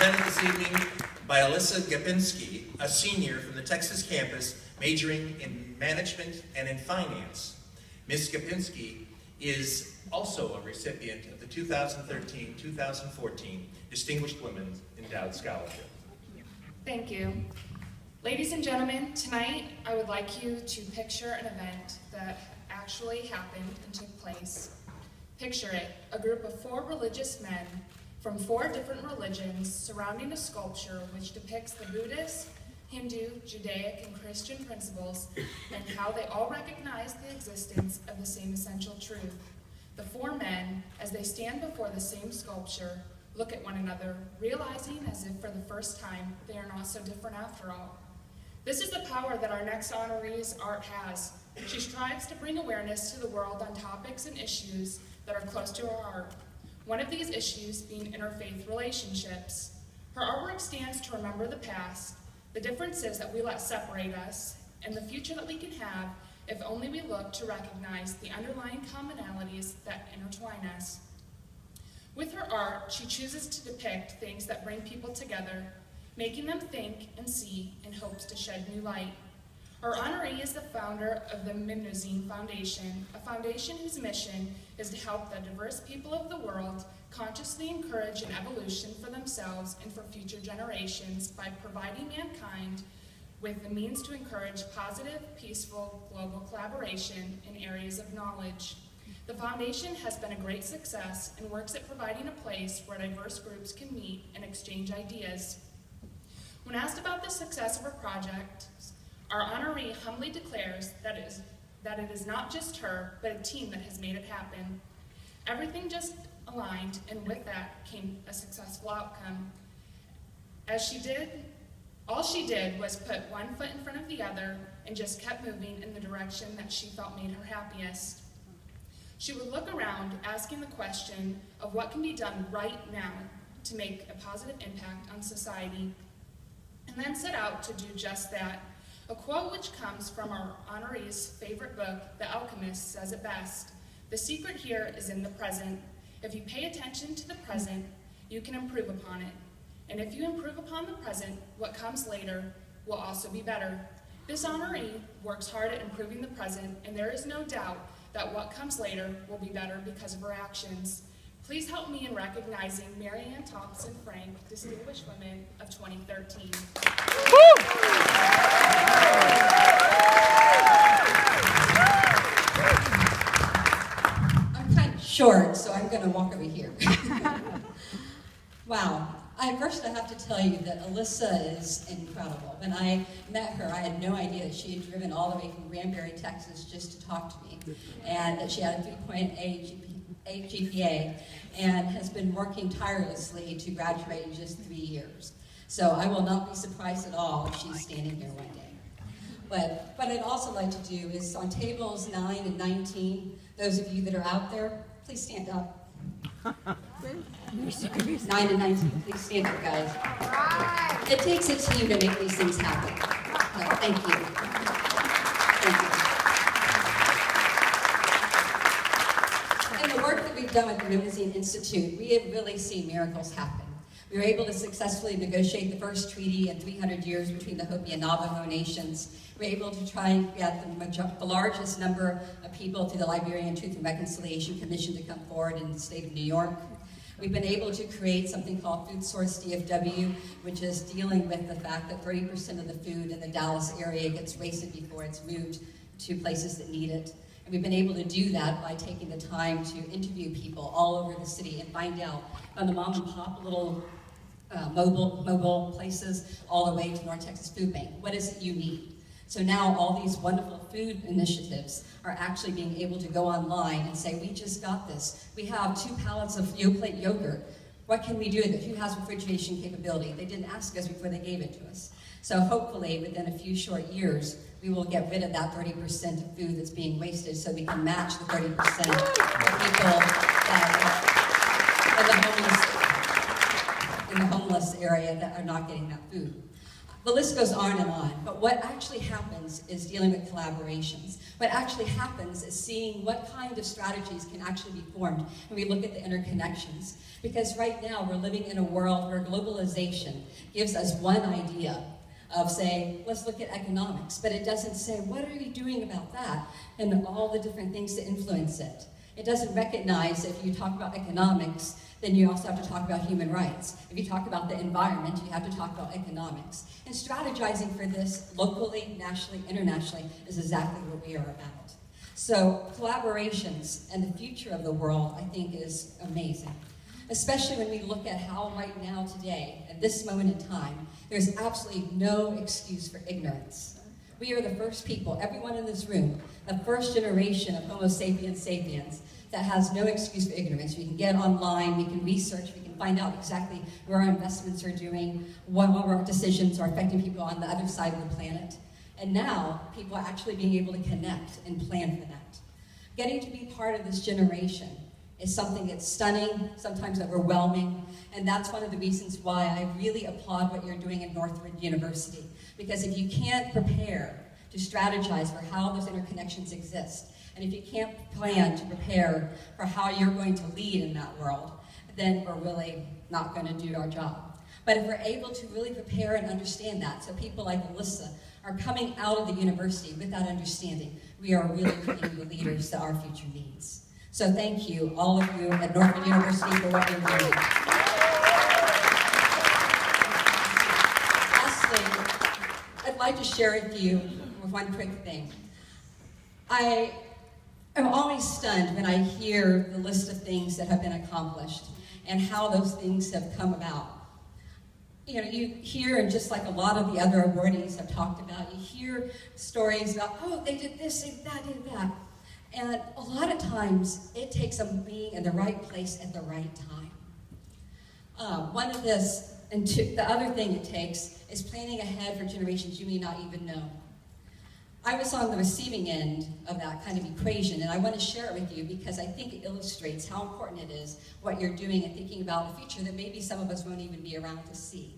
presented this evening by Alyssa Gapinski, a senior from the Texas campus majoring in management and in finance. Ms. Gapinski is also a recipient of the 2013-2014 Distinguished Women Endowed Scholarship. Thank you. Ladies and gentlemen, tonight I would like you to picture an event that actually happened and took place. Picture it, a group of 4 religious men from 4 different religions surrounding a sculpture which depicts the Buddhist, Hindu, Judaic, and Christian principles and how they all recognize the existence of the same essential truth. The 4 men, as they stand before the same sculpture, look at one another, realizing as if for the first time they are not so different after all. This is the power that our next honoree's art has. She strives to bring awareness to the world on topics and issues that are close to her heart. One of these issues being interfaith relationships. Her artwork stands to remember the past, the differences that we let separate us, and the future that we can have if only we look to recognize the underlying commonalities that intertwine us. With her art, she chooses to depict things that bring people together, making them think and see in hopes to shed new light. Our honoree is the founder of the Mimnazine Foundation, a foundation whose mission is to help the diverse people of the world consciously encourage an evolution for themselves and for future generations by providing mankind with the means to encourage positive, peaceful, global collaboration in areas of knowledge. The foundation has been a great success and works at providing a place where diverse groups can meet and exchange ideas. When asked about the success of her project, our honoree humbly declares that it is not just her, but a team that has made it happen. Everything just aligned, and with that came a successful outcome. All she did was put one foot in front of the other and just kept moving in the direction that she felt made her happiest. She would look around, asking the question of what can be done right now to make a positive impact on society, and then set out to do just that. A quote which comes from our honoree's favorite book, The Alchemist, says it best: "The secret here is in the present. If you pay attention to the present, you can improve upon it. And if you improve upon the present, what comes later will also be better." This honoree works hard at improving the present, and there is no doubt that what comes later will be better because of her actions. Please help me in recognizing Mary Ann Thompson-Frenk, Distinguished Women of 2013. I'm kind of short, so I'm going to walk over here. Wow. First, I have to tell you that Alyssa is incredible. When I met her, I had no idea that she had driven all the way from Granbury, Texas, just to talk to me, and that she had a 3.8 GPA and has been working tirelessly to graduate in just 3 years. So I will not be surprised at all if she's standing here one day. But what I'd also like to do is on tables 9 and 19, those of you that are out there, please stand up. 9 and 19, please stand up, guys. It takes a team to make these things happen. So, thank you. Thank you. In the work that we've done with the Mimnazine Institute, we have really seen miracles happen. We were able to successfully negotiate the first treaty in 300 years between the Hopi and Navajo nations. We were able to try and get the largest number of people through the Liberian Truth and Reconciliation Commission to come forward in the state of New York. We've been able to create something called Food Source DFW, which is dealing with the fact that 30% of the food in the Dallas area gets wasted before it's moved to places that need it. And we've been able to do that by taking the time to interview people all over the city and find out from the mom and pop little mobile places all the way to North Texas Food Bank. What is it you need? So now all these wonderful food initiatives are actually being able to go online and say, we just got this. We have 2 pallets of Yoplait yogurt. What can we do with it? Who has refrigeration capability? They didn't ask us before they gave it to us. So hopefully within a few short years, we will get rid of that 30% of food that's being wasted so we can match the 30% of people that in the homeless area that are not getting that food. The list goes on and on, but what actually happens is dealing with collaborations. What actually happens is seeing what kind of strategies can actually be formed when we look at the interconnections. Because right now we're living in a world where globalization gives us one idea of saying, let's look at economics, but it doesn't say, what are you doing about that? And all the different things to influence it. It doesn't recognize if you talk about economics, then you also have to talk about human rights. If you talk about the environment, you have to talk about economics. And strategizing for this locally, nationally, internationally is exactly what we are about. So collaborations and the future of the world, I think, is amazing. Especially when we look at how right now, today, at this moment in time, there's absolutely no excuse for ignorance. We are the first people, everyone in this room, the first generation of Homo sapiens sapiens that has no excuse for ignorance. We can get online, we can research, we can find out exactly where our investments are doing, what our decisions are affecting people on the other side of the planet. And now, people are actually being able to connect and plan for that. Getting to be part of this generation is something that's stunning, sometimes overwhelming, and that's one of the reasons why I really applaud what you're doing at Northwood University. Because if you can't prepare to strategize for how those interconnections exist, and if you can't plan to prepare for how you're going to lead in that world, then we're really not going to do our job. But if we're able to really prepare and understand that, so people like Alyssa are coming out of the university with that understanding, we are really being the leaders that our future needs. So thank you, all of you at Northwood University, for what you're doing. Lastly, I'd like to share with you one quick thing. I am always stunned when I hear the list of things that have been accomplished and how those things have come about. You know, you hear, and just like a lot of the other awardees have talked about, you hear stories about, oh, they did this, they did that, they did that. And a lot of times, it takes them being in the right place at the right time. The other thing it takes is planning ahead for generations you may not even know. I was on the receiving end of that kind of equation, and I want to share it with you because I think it illustrates how important it is what you're doing and thinking about a future that maybe some of us won't even be around to see.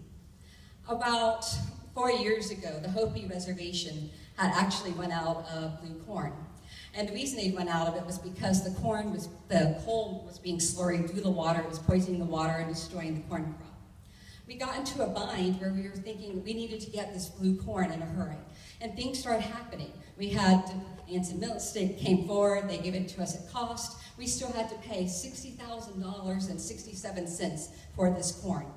About 4 years ago, the Hopi Reservation had actually run out of blue corn. And the reason they'd run out of it was because the coal was being slurried through the water, it was poisoning the water and destroying the corn crop. We got into a bind where we were thinking we needed to get this blue corn in a hurry. And things started happening. We had, Anson Mill State came forward, they gave it to us at cost. We still had to pay $60,000.67 for this corn.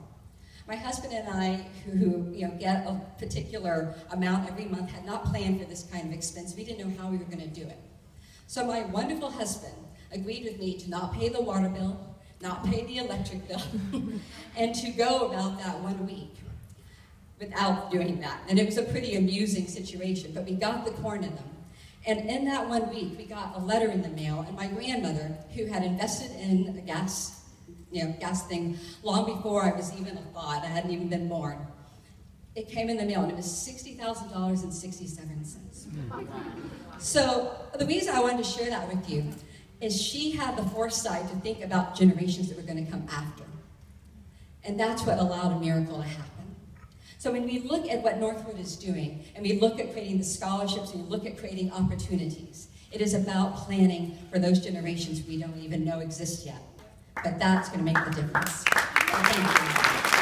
My husband and I, who get a particular amount every month, had not planned for this kind of expense. We didn't know how we were going to do it. So my wonderful husband agreed with me to not pay the water bill, not pay the electric bill, and to go about that 1 week without doing that. And it was a pretty amusing situation, but we got the corn in them. And in that 1 week, we got a letter in the mail, and my grandmother, who had invested in a gas thing long before I was even a thought, I hadn't even been born. It came in the mail, and it was $60,000.67. So the reason I wanted to share that with you is she had the foresight to think about generations that were going to come after. And that's what allowed a miracle to happen. So when we look at what Northwood is doing, and we look at creating the scholarships, and we look at creating opportunities, it is about planning for those generations we don't even know exist yet. But that's going to make the difference. So thank you.